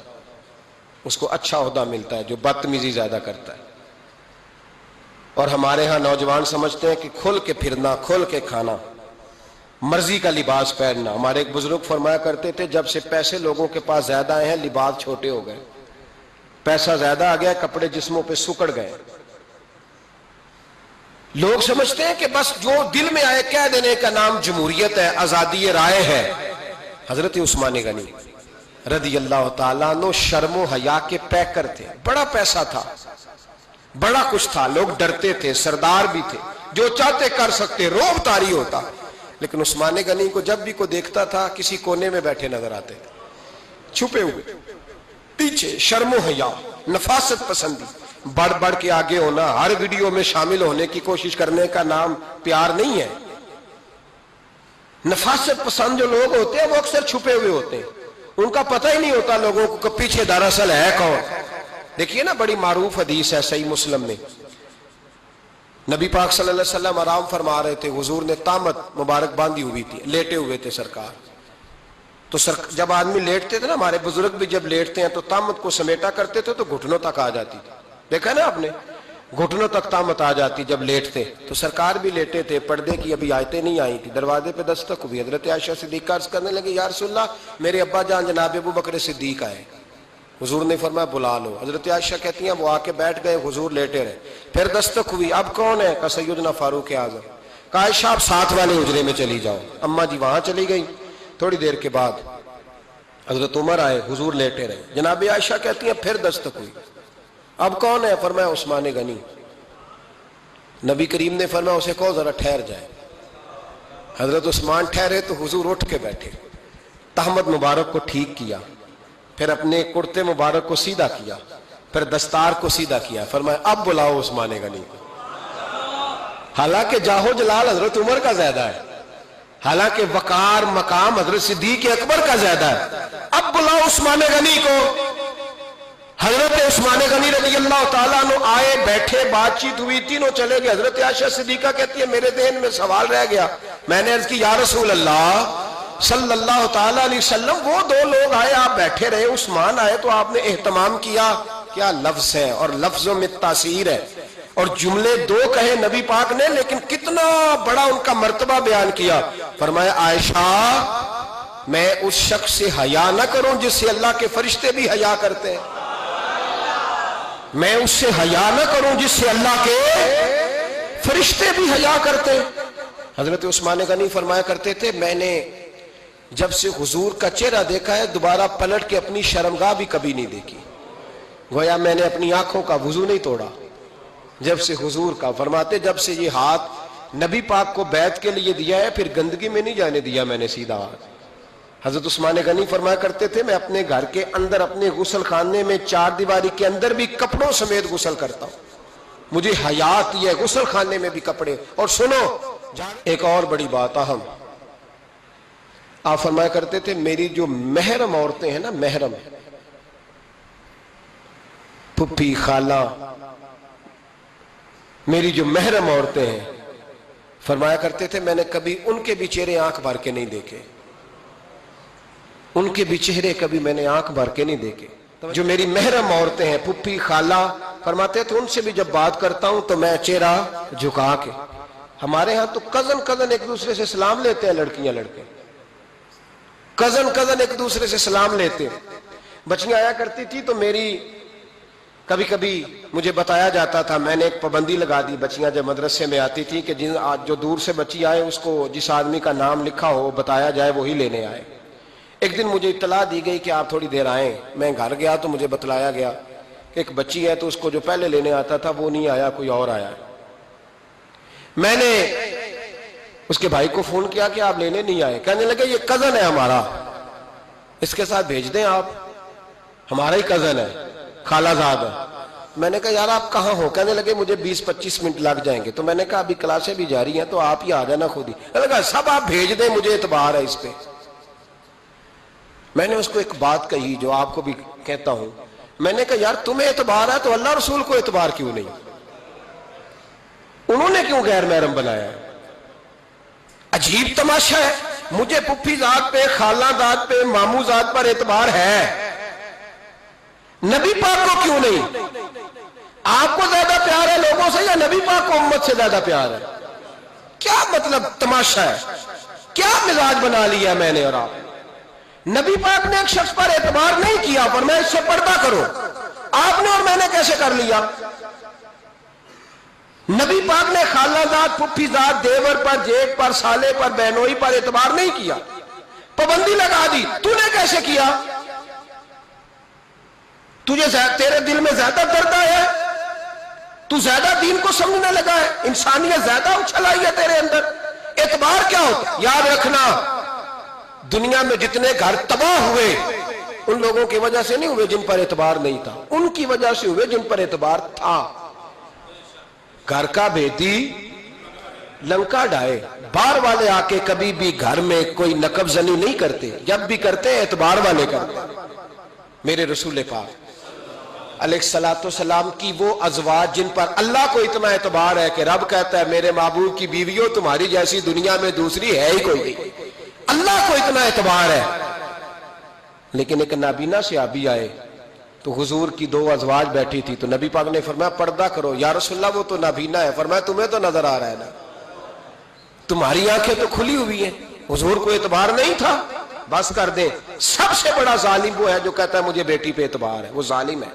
Speaker 1: اس کو اچھا عہدہ ملتا ہے جو بدتمیزی زیادہ کرتا ہے۔ اور ہمارے ہاں نوجوان سمجھتے ہیں کہ کھل کے پھرنا، کھل کے کھانا، مرضی کا لباس پہننا۔ ہمارے ایک بزرگ فرمایا کرتے تھے جب سے پیسے لوگوں کے پاس زیادہ آئے ہیں لباس چھوٹے ہو گئے، پیسہ زیادہ آ گیا کپڑے جسموں پہ سکڑ گئے۔ لوگ سمجھتے ہیں کہ بس جو دل میں آئے کہہ دینے کا نام جمہوریت ہے، آزادی رائے ہے۔ حضرت عثمان غنی رضی اللہ تعالیٰ عنہ شرم و حیا کے پیکر تھے، بڑا پیسہ تھا، بڑا کچھ تھا، لوگ ڈرتے تھے، سردار بھی تھے، جو چاہتے کر سکتے، روب طاری ہوتا۔ لیکن عثمان غنی کو جب بھی کوئی دیکھتا تھا کسی کونے میں بیٹھے نظر آتے تھے، چھپے ہوئے، پیچھے، شرم و حیا، نفاست پسندی، بڑھ بڑھ کے آگے ہونا، ہر ویڈیو میں شامل ہونے کی کوشش کرنے کا نام پیار نہیں ہے۔ نفاست پسند جو لوگ ہوتے ہیں وہ اکثر چھپے ہوئے ہوتے ہیں، ان کا پتہ ہی نہیں ہوتا لوگوں کو کہ پیچھے دراصل ہے کون۔ دیکھیے نا بڑی معروف حدیث ہے صحیح مسلم میں، نبی پاک صلی اللہ علیہ وسلم آرام فرما رہے تھے، حضور نے تامت مبارک باندھی ہوئی تھی، لیٹے ہوئے تھے سرکار۔ تو جب آدمی لیٹتے تھے نا، ہمارے بزرگ بھی جب لیٹتے ہیں تو تامت کو سمیٹا کرتے تھے تو گھٹنوں تک آ جاتی تھی، دیکھا نا آپ نے، گھٹنوں تک تامت آ جاتی جب لیٹتے۔ تو سرکار بھی لیٹے تھے، پردے کی ابھی آیتیں نہیں آئی تھی، دروازے پہ دستک ہوئی، حضرت عائشہ صدیقہ عرض کرنے لگے یا رسول اللہ میرے ابا جان جناب ابو بکر صدیق آئے۔ حضور نے فرمایا بلا لو. حضرت عائشہ کہتی ہیں وہ آ کے بیٹھ گئے, حضور لیٹے رہے. پھر دستک ہوئی, اب کون ہے؟ کہا سیدنا فاروق اعظم. کہا عائشہ آپ ساتھ والے حجرے میں چلی جاؤ. اماں جی وہاں چلی گئی. تھوڑی دیر کے بعد حضرت عمر آئے, حضور لیٹے رہے. جناب عائشہ کہتی ہیں پھر دستک ہوئی, اب کون ہے؟ فرمایا عثمان غنی. نبی کریم نے فرمایا اسے کہو ذرا ٹھہر جائے. حضرت عثمان ٹھہرے تو حضور اٹھ کے بیٹھے, تہمت مبارک کو ٹھیک کیا, پھر اپنے کرتے مبارک کو سیدھا کیا, پھر دستار کو سیدھا کیا. فرمایا اب بلاؤ عثمان غنی کو. حالانکہ جاہو جلال حضرت عمر کا زیادہ ہے, حالانکہ وقار مقام حضرت صدیق اکبر کا زیادہ ہے. اب بلاؤ عثمان غنی کو. حضرت عثمان غنی رضی اللہ تعالیٰ عنہ آئے, بیٹھے, بات چیت ہوئی, تینوں چلے گئے. حضرت عائشہ صدیقہ کہتی ہے میرے ذہن میں سوال رہ گیا. میں نے عرض کی یا رسول اللہ صلی اللہ تعالیٰ علیہ وسلم, وہ دو لوگ آئے, آپ بیٹھے رہے, عثمان آئے تو آپ نے اہتمام کیا. کیا لفظ ہے, اور لفظوں میں تاثیر ہے, اور جملے دو کہے نبی پاک نے, لیکن کتنا بڑا ان کا مرتبہ بیان کیا. فرمایا عائشہ میں اس شخص سے حیا نہ کروں جس سے اللہ کے فرشتے بھی حیا کرتے ہیں, میں اس سے حیا نہ کروں جس سے اللہ کے فرشتے بھی حیا کرتے ہیں. حضرت عثمان غنی فرمایا کرتے تھے میں نے جب سے حضور کا چہرہ دیکھا ہے دوبارہ پلٹ کے اپنی شرمگاہ بھی کبھی نہیں دیکھی. گویا میں نے اپنی آنکھوں کا وضو نہیں توڑا جب سے حضور کا. فرماتے جب سے یہ ہاتھ نبی پاک کو بیعت کے لیے دیا ہے پھر گندگی میں نہیں جانے دیا میں نے سیدھا ہاتھ. حضرت عثمان غنی فرمایا کرتے تھے میں اپنے گھر کے اندر اپنے غسل خانے میں چار دیواری کے اندر بھی کپڑوں سمیت غسل کرتا ہوں, مجھے حیا آتی ہے غسل خانے میں بھی کپڑے. اور سنو ایک اور بڑی بات اہم, آپ فرمایا کرتے تھے میری جو محرم عورتیں ہیں نا, محرم پھپھی خالہ, میری جو محرم عورتیں ہیں, فرمایا کرتے تھے میں نے کبھی ان کے بھی چہرے آنکھ بھر کے نہیں دیکھے, ان کے بھی چہرے کبھی میں نے آنکھ بھر کے نہیں دیکھے. جو میری محرم عورتیں ہیں پھپھی خالہ, فرماتے تھے ان سے بھی جب بات کرتا ہوں تو میں چہرہ جھکا کے. ہمارے ہاں تو کزن ایک دوسرے سے سلام لیتے ہیں, لڑکیاں لڑکے کزن ایک دوسرے سے سلام لیتے ہیں. بچیاں آیا کرتی تھی تو میری کبھی کبھی مجھے بتایا جاتا تھا, میں نے ایک پابندی لگا دی بچیاں جب مدرسے میں آتی تھی کہ جو دور سے بچی آئے اس کو جس آدمی کا نام لکھا ہو بتایا جائے وہی لینے آئے. ایک دن مجھے اطلاع دی گئی کہ آپ تھوڑی دیر آئیں. میں گھر گیا تو مجھے بتلایا گیا کہ ایک بچی ہے تو اس کو جو پہلے لینے آتا تھا وہ نہیں آیا, کوئی اور آیا. میں نے اس کے بھائی کو فون کیا کہ آپ لینے نہیں آئے. کہنے لگے یہ کزن ہے ہمارا, اس کے ساتھ بھیج دیں, آپ ہمارا ہی کزن ہے, خالہ زاد ہے. میں نے کہا یار آپ کہاں ہو؟ کہنے لگے مجھے 20-25 منٹ لگ جائیں گے. تو میں نے کہا ابھی کلاسیں بھی جاری ہیں تو آپ ہی آ جانا خود ہی. میں نے کہا سب آپ بھیج دیں, مجھے اعتبار ہے اس پہ. میں نے اس کو ایک بات کہی جو آپ کو بھی کہتا ہوں, میں نے کہا یار تمہیں اعتبار ہے تو اللہ رسول کو اعتبار کیوں نہیں؟ انہوں نے کیوں غیر محرم بنایا ہے؟ عجیب تماشا ہے. مجھے پھپھی ذات پہ, خالہ ذات پہ, ماموں ذات پر اعتبار ہے, نبی پاک کو کیوں نہیں؟ آپ کو زیادہ پیار ہے لوگوں سے یا نبی پاک کو امت سے زیادہ پیار ہے؟ کیا مطلب تماشا ہے, کیا مزاج بنا لیا میں نے اور آپ؟ نبی پاک نے ایک شخص پر اعتبار نہیں کیا, پر میں اس سے پردہ کرو. آپ نے اور میں نے کیسے کر لیا؟ نبی پاک نے خالہ ذات, پھپھی ذات, دیور پر, جیٹ پر, سالے پر, بہنوئی پر اعتبار نہیں کیا, پابندی لگا دی. تو نے کیسے کیا؟ تیرے دل میں زیادہ درد ہے, تو زیادہ دین کو سمجھنے لگا ہے, انسانیت زیادہ اچھل آئی ہے تیرے اندر. اعتبار کیا ہوتا؟ یاد رکھنا دنیا میں جتنے گھر تباہ ہوئے ان لوگوں کی وجہ سے نہیں ہوئے جن پر اعتبار نہیں تھا, ان کی وجہ سے ہوئے جن پر اعتبار تھا. گھر کا بیٹی لنکا ڈائے, بار والے آ کے کبھی بھی گھر میں کوئی نقب زنی نہیں کرتے, جب بھی کرتے اعتبار والے کرتے. میرے رسول پاک علیہ الصلوۃ والسلام کی وہ ازواج جن پر اللہ کو اتنا اعتبار ہے کہ رب کہتا ہے میرے محبوب کی بیویوں تمہاری جیسی دنیا میں دوسری ہے ہی کوئی نہیں, اللہ کو اتنا اعتبار ہے. لیکن ایک نابینا صحابی آئے تو حضور کی 2 ازواج بیٹھی تھی, تو نبی پاک نے فرمایا پردہ کرو. یا رسول اللہ وہ تو نابینا ہے. فرمایا تمہیں تو نظر آ رہا ہے نا, تمہاری آنکھیں تو کھلی ہوئی ہیں. حضور کو اعتبار نہیں تھا, بس کر دیں. سب سے بڑا ظالم وہ ہے جو کہتا ہے مجھے بیٹی پہ اعتبار ہے. وہ ظالم ہے,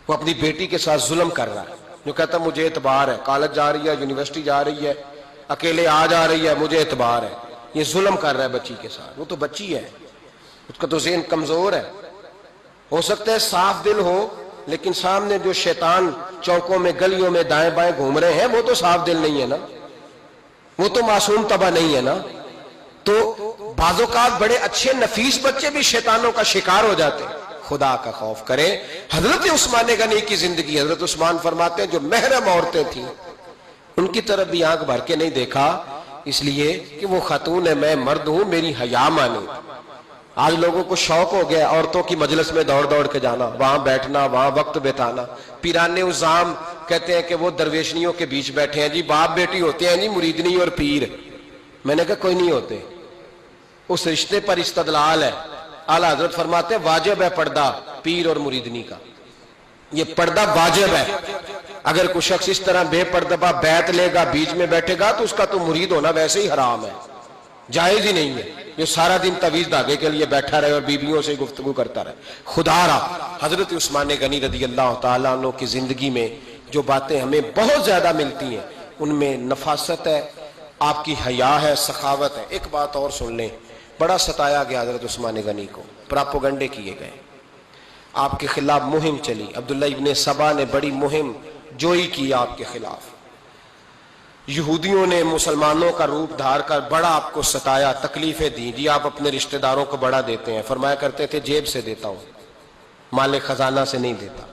Speaker 1: وہ اپنی بیٹی کے ساتھ ظلم کر رہا ہے. جو کہتا ہے مجھے اعتبار ہے, کالج جا رہی ہے, یونیورسٹی جا رہی ہے, اکیلے آ جا رہی ہے, مجھے اعتبار ہے, یہ ظلم کر رہا ہے بچی کے ساتھ. وہ تو بچی ہے, اس کا تو ذہن کمزور ہے. ہو سکتا ہے صاف دل ہو, لیکن سامنے جو شیطان چوکوں میں گلیوں میں دائیں بائیں گھوم رہے ہیں وہ تو صاف دل نہیں ہے نا, وہ تو معصوم طبع نہیں ہے نا. تو بعض اوقات بڑے اچھے نفیس بچے بھی شیطانوں کا شکار ہو جاتے ہیں. خدا کا خوف کریں. حضرت عثمان غنی کی زندگی, حضرت عثمان فرماتے ہیں جو محرم عورتیں تھیں ان کی طرف بھی آنکھ بھر کے نہیں دیکھا, اس لیے کہ وہ خاتون ہے, میں مرد ہوں, میری حیا مانی. آج لوگوں کو شوق ہو گیا عورتوں کی مجلس میں دوڑ دوڑ کے جانا, وہاں بیٹھنا, وہاں وقت بتانا. پیرانے عظام کہتے ہیں کہ وہ درویشنیوں کے بیچ بیٹھے ہیں جی, باپ بیٹی ہوتے ہیں جی, مریدنی اور پیر. میں نے کہا کوئی نہیں ہوتے, اس رشتے پر استدلال ہے. اعلیٰ حضرت فرماتے ہیں واجب ہے پردہ پیر اور مریدنی کا, یہ پردہ واجب ہے. اگر کوئی شخص اس طرح بے پردہ بیعت لے گا, بیچ میں بیٹھے گا, تو اس کا تو مرید ہونا ویسے ہی حرام ہے, جائز ہی نہیں ہے. جو سارا دن تویز دھاگے کے لیے بیٹھا رہے اور بیویوں سے گفتگو کرتا رہے. خدا را حضرت عثمان غنی رضی اللہ تعالیٰ عنہ کی زندگی میں جو باتیں ہمیں بہت زیادہ ملتی ہیں, ان میں نفاست ہے, آپ کی حیا ہے, سخاوت ہے. ایک بات اور سن لیں, بڑا ستایا گیا حضرت عثمان غنی کو, پراپوگنڈے کیے گئے, آپ کے خلاف مہم چلی. عبداللہ ابن سبا نے بڑی مہم جوئی کی آپ کے خلاف. یہودیوں نے مسلمانوں کا روپ دھار کر بڑا آپ کو ستایا, تکلیفیں دی. جی آپ اپنے رشتہ داروں کو بڑا دیتے ہیں, فرمایا کرتے تھے جیب سے دیتا ہوں, مال خزانہ سے نہیں دیتا.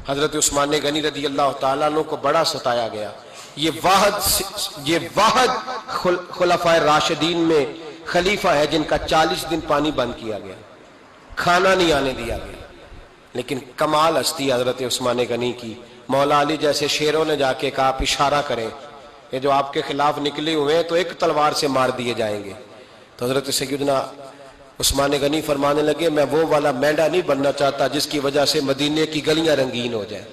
Speaker 1: حضرت عثمان غنی رضی اللہ تعالیٰ عنہ کو بڑا ستایا گیا. یہ واحد خلفائے راشدین میں خلیفہ ہے جن کا 40 دن پانی بند کیا گیا, کھانا نہیں آنے دیا گیا. لیکن کمال ہستی حضرت عثمان غنی کی. مولا علی جیسے شیروں نے جا کے کہا آپ اشارہ کریں, یہ جو آپ کے خلاف نکلے ہوئے ہیں تو ایک تلوار سے مار دیے جائیں گے. تو حضرت سیدنا عثمان غنی فرمانے لگے میں وہ والا مینڈا نہیں بننا چاہتا جس کی وجہ سے مدینے کی گلیاں رنگین ہو جائیں.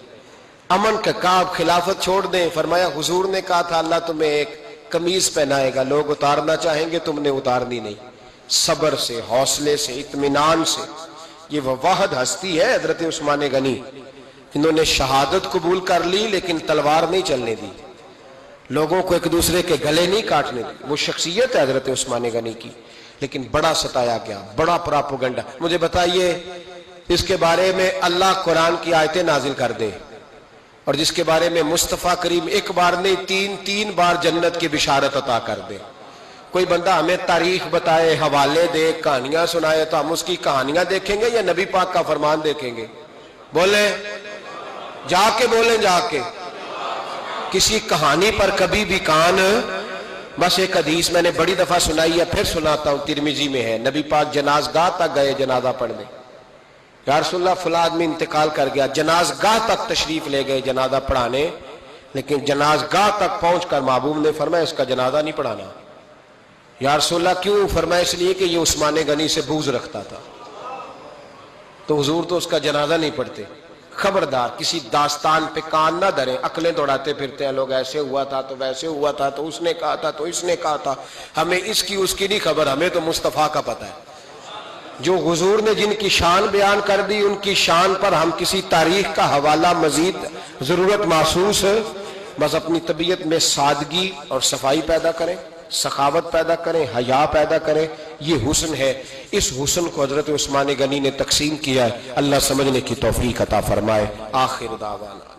Speaker 1: امن کا کعب خلافت چھوڑ دیں. فرمایا حضور نے کہا تھا اللہ تمہیں ایک قمیض پہنائے گا, لوگ اتارنا چاہیں گے, تم نے اتارنی نہیں. صبر سے, حوصلے سے, اطمینان سے. یہ وہ واحد ہستی ہے حضرت عثمان غنی, انہوں نے شہادت قبول کر لی لیکن تلوار نہیں چلنے دی, لوگوں کو ایک دوسرے کے گلے نہیں کاٹنے دی. وہ شخصیت ہے حضرت عثمان غنی کی, لیکن بڑا ستایا گیا, بڑا پراپوگنڈا. مجھے بتائیے اس کے بارے میں اللہ قرآن کی آیتیں نازل کر دے, اور جس کے بارے میں مصطفیٰ کریم ایک بار نہیں تین بار جنت کی بشارت عطا کر دے. کوئی بندہ ہمیں تاریخ بتائے, حوالے دے, کہانیاں سنائے, تو ہم اس کی کہانیاں دیکھیں گے یا نبی پاک کا فرمان دیکھیں گے؟ بولیں, جا کے بولیں, جا کے. کسی کہانی پر کبھی بھی کان. بس ایک حدیث میں نے بڑی دفعہ سنائی ہے, پھر سناتا ہوں, ترمذی میں ہے. نبی پاک جنازگاہ تک گئے جنازہ پڑھنے. یا رسول اللہ فلاں آدمی انتقال کر گیا, جنازگاہ تک تشریف لے گئے جنازہ پڑھانے, لیکن جنازگاہ تک پہنچ کر محبوب نے فرمایا اس کا جنازہ نہیں پڑھانا. یا رسول اللہ کیوں؟ فرمایا اس لیے کہ یہ عثمان غنی سے بغض رکھتا تھا. تو حضور تو اس کا جنازہ نہیں پڑھتے. خبردار کسی داستان پہ کان نہ دھریں, عقلیں دوڑاتے پھرتے ہیں لوگ, ایسے ہوا تھا تو ویسے ہوا تھا تو اس نے کہا تھا تو اس نے کہا تھا. ہمیں اس کی اس کی نہیں خبر, ہمیں تو مصطفیٰ کا پتہ ہے. جو حضور نے جن کی شان بیان کر دی ان کی شان پر ہم کسی تاریخ کا حوالہ مزید ضرورت محسوس ہے. بس اپنی طبیعت میں سادگی اور صفائی پیدا کریں, سخاوت پیدا کریں, حیا پیدا کریں. یہ حسن ہے. اس حسن کو حضرت عثمان غنی نے تقسیم کیا ہے. اللہ سمجھنے کی توفیق عطا فرمائے. آخر دعوانا